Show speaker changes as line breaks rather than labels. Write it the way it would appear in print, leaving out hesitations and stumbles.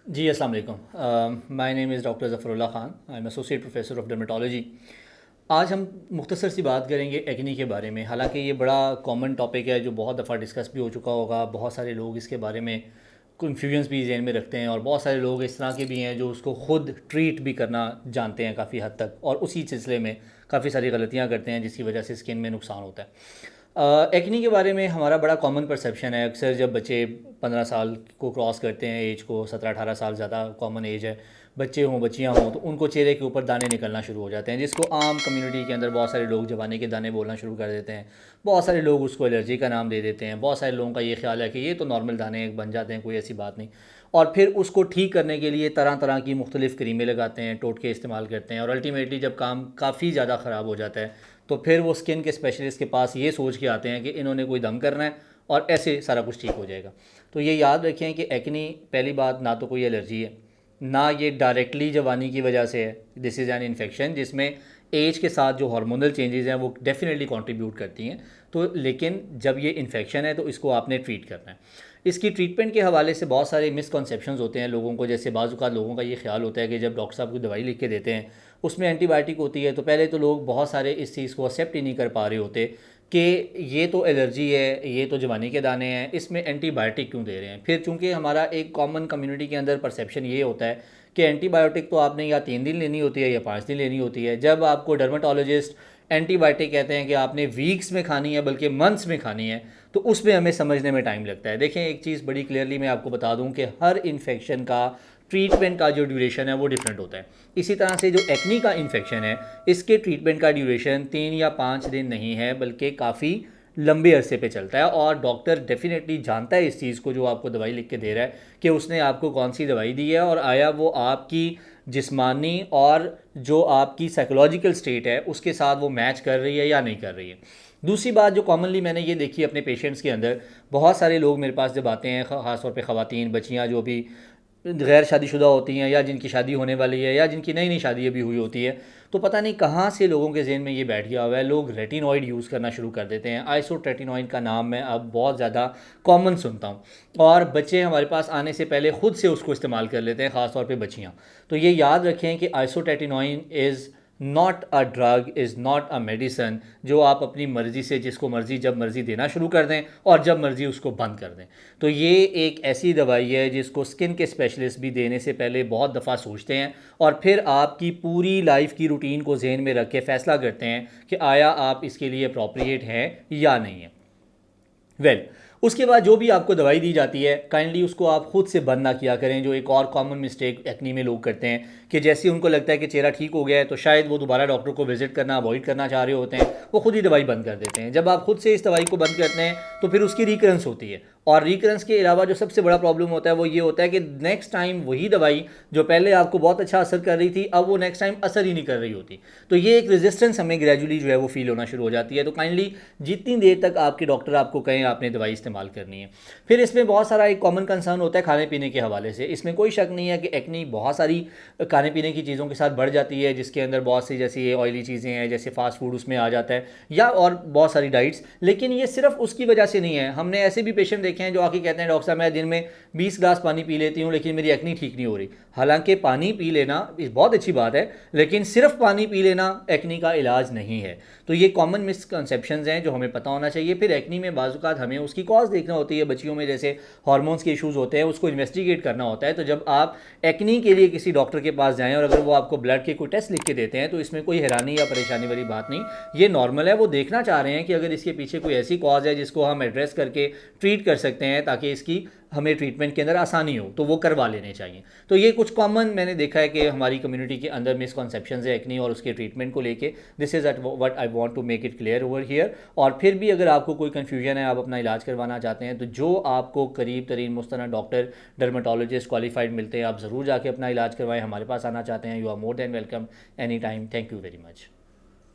जी, अस्सलाम वालेकुम। My name is doctor Zafarullah Khan. I am associate professor of dermatology. आज हम मुख्तसर सी बात करेंगे एक्ने के बारे में। हालांकि ये बड़ा कॉमन टॉपिक है जो बहुत दफ़ा डिस्कस भी हो चुका होगा। बहुत सारे लोग इसके बारे में कन्फ्यूजन्स भी जहन में रखते हैं और बहुत सारे लोग इस तरह के भी हैं जो उसको ख़ुद ट्रीट भी करना जानते हैं काफ़ी हद तक, और उसी सिलसिले में काफ़ी सारी गलतियाँ करते हैं जिसकी वजह से स्किन में नुकसान होता है। एक्नी के बारे में हमारा बड़ा कॉमन परसेप्शन है। अक्सर जब बच्चे 15 साल को क्रॉस करते हैं, एज को 17-18 साल ज़्यादा कॉमन एज है, बच्चे हों बच्चियां हों, तो उनको चेहरे के ऊपर दाने निकलना शुरू हो जाते हैं, जिसको आम कम्युनिटी के अंदर बहुत सारे लोग जवानी के दाने बोलना शुरू कर देते हैं। बहुत सारे लोग उसको एलर्जी का नाम दे देते हैं। बहुत सारे लोगों का ये ख्याल है कि ये तो नॉर्मल दाने बन जाते हैं, कोई ऐसी बात नहीं। और फिर उसको ठीक करने के लिए तरह तरह की मुख्तलिफ़ क्रीमें लगाते हैं, टोटके इस्तेमाल करते हैं, और अल्टीमेटली जब काम काफ़ी ज़्यादा ख़राब हो जाता है तो फिर वो स्किन के स्पेशलिस्ट के पास ये सोच के आते हैं कि इन्होंने कोई दम करना है और ऐसे सारा कुछ ठीक हो जाएगा। तो ये याद रखें कि एक्नी पहली बात ना तो कोई एलर्जी है, ना ये डायरेक्टली जवानी की वजह से है। दिस इज़ एन इन्फेक्शन जिसमें एज के साथ जो हार्मोनल चेंजेस हैं वो डेफिनेटली कंट्रीब्यूट करती हैं। तो लेकिन जब ये इन्फेक्शन है तो इसको आपने ट्रीट करना है। इसकी ट्रीटमेंट के हवाले से बहुत सारे मिसकॉन्सेप्शंस होते हैं लोगों को। जैसे बाज़ लोगों का ये ख्याल होता है कि जब डॉक्टर साहब कोई दवाई लिख के देते हैं उसमें एंटीबायोटिक होती है, तो पहले तो लोग बहुत सारे इस चीज़ को एक्सेप्ट ही नहीं कर पा रहे होते कि ये तो एलर्जी है, ये तो जवानी के दाने हैं, इसमें एंटीबायोटिक क्यों दे रहे हैं। फिर चूंकि हमारा एक कॉमन कम्युनिटी के अंदर परसेप्शन ये होता है कि एंटीबायोटिक तो आपने या 3 दिन लेनी होती है या 5 दिन लेनी होती है। जब आपको डर्माटोलॉजिस्ट एंटीबायोटिक कहते हैं कि आपने वीक्स में खानी है बल्कि मंथ्स में खानी है, तो उसमें हमें समझने में टाइम लगता है। देखें, एक चीज़ बड़ी क्लियरली मैं आपको बता दूं कि हर इन्फेक्शन का ट्रीटमेंट का जो ड्यूरेशन है वो डिफरेंट होता है। इसी तरह से जो एक्नी का इन्फेक्शन है, इसके ट्रीटमेंट का ड्यूरेशन 3 या 5 दिन नहीं है बल्कि काफ़ी लंबे अरसे पे चलता है। और डॉक्टर डेफिनेटली जानता है इस चीज़ को जो आपको दवाई लिख के दे रहा है कि उसने आपको कौन सी दवाई दी है और आया वो आपकी जिस्मानी और जो आपकी साइकोलॉजिकल स्टेट है उसके साथ वो मैच कर रही है या नहीं कर रही है। दूसरी बात जो कॉमनली मैंने ये देखी अपने पेशेंट्स के अंदर, बहुत सारे लोग मेरे पास जब आते हैं, ख़ासतौर पे ख़वातीन, बच्चियाँ जो भी गैर शादीशुदा होती हैं या जिनकी शादी होने वाली है या जिनकी नई नई शादी अभी हुई होती है, तो पता नहीं कहाँ से लोगों के जहन में ये बैठ गया हुआ है। लोग रेटिनॉइड यूज़ करना शुरू कर देते हैं। आइसोट्रेटिनॉइड का नाम मैं अब बहुत ज़्यादा कॉमन सुनता हूँ, और बच्चे हमारे पास आने से पहले ख़ुद से उसको इस्तेमाल कर लेते हैं, ख़ासतौर पर बच्चियाँ। तो ये याद रखें कि isotretinoin is not a drug, is not a medicine जो आप अपनी मर्ज़ी से जिसको मर्ज़ी जब मर्ज़ी देना शुरू कर दें और जब मर्ज़ी उसको बंद कर दें। तो ये एक ऐसी दवाई है जिसको स्किन के स्पेशलिस्ट भी देने से पहले बहुत दफ़ा सोचते हैं और फिर आपकी पूरी लाइफ की रूटीन को जहन में रख के फ़ैसला करते हैं कि आया आप इसके लिए अप्रोप्रिएट हैं या नहीं है। उसके बाद जो भी आपको दवाई दी जाती है काइंडली उसको आप खुद से बंद ना किया करें। जो एक और कॉमन मिस्टेक एक्नी में लोग करते हैं कि जैसे उनको लगता है कि चेहरा ठीक हो गया है तो शायद वो दोबारा डॉक्टर को विजिट करना अवॉइड करना चाह रहे होते हैं, वो खुद ही दवाई बंद कर देते हैं। जब आप खुद से इस दवाई को बंद करते हैं तो फिर उसकी रिकरेंस होती है, और रिकरेंस के अलावा जो सबसे बड़ा प्रॉब्लम होता है वो ये होता है कि नेक्स्ट टाइम वही दवाई जो पहले आपको बहुत अच्छा असर कर रही थी अब वो नेक्स्ट टाइम असर ही नहीं कर रही होती। तो ये एक रेजिस्टेंस हमें ग्रेजुअली जो है वो फील होना शुरू हो जाती है। तो काइंडली जितनी देर तक आपके डॉक्टर आपको कहें आपने दवाई इस्तेमाल करनी है। फिर इसमें बहुत सारा एक कॉमन कंसर्न होता है खाने पीने के हवाले से। इसमें कोई शक नहीं है कि एक्नी बहुत सारी खाने पीने की चीज़ों के साथ बढ़ जाती है, जिसके अंदर बहुत सी जैसी ये ऑयली चीज़ें हैं, जैसे फास्ट फूड उसमें आ जाता है, या और बहुत सारी डाइट्स। लेकिन ये सिर्फ उसकी वजह से नहीं है। हमने ऐसे भी पेशेंट देखे हैं जो आके कहते हैं डॉक्टर साहब मैं दिन में 20 ग्लास पानी पी लेती हूँ लेकिन मेरी एक्नी ठीक नहीं हो रही। हालांकि पानी पी लेना बहुत अच्छी बात है, लेकिन सिर्फ पानी पी लेना एक्नी का इलाज नहीं है। तो ये कॉमन मिसकंसेप्शंस हैं जो हमें पता होना चाहिए। फिर एक्नी में बाज़ हमें उसकी कॉज देखना होती है। बच्चियों में जैसे हार्मोन्स के इश्यूज़ होते हैं उसको इन्वेस्टिगेट करना होता है। तो जब आप एक्नी के लिए किसी डॉक्टर के पास जाएं और अगर वो आपको ब्लड के कोई टेस्ट लिख के देते हैं तो इसमें कोई हैरानी या परेशानी वाली बात नहीं, ये नॉर्मल है। वो देखना चाह रहे हैं कि अगर इसके पीछे कोई ऐसी कॉज है जिसको हम एड्रेस करके ट्रीट कर सकते हैं ताकि इसकी हमें ट्रीटमेंट के अंदर आसानी हो, तो वो करवा लेने चाहिए। तो ये कुछ कॉमन मैंने देखा है कि हमारी कम्युनिटी के अंदर मिसकॉन्सेप्शंस है एक्नी और उसके ट्रीटमेंट को लेके। This is what I want to make it clear over here. और फिर भी अगर आपको कोई कन्फ्यूजन है, आप अपना इलाज करवाना चाहते हैं, तो जो आपको करीब तरीन मुस्तनद डॉक्टर डर्माटोलॉजिस्ट क्वालिफाइड मिलते हैं, आप ज़रूर जाके अपना इलाज करवाएं। हमारे पास आना चाहते हैं, you are more than welcome any time. Thank you very much.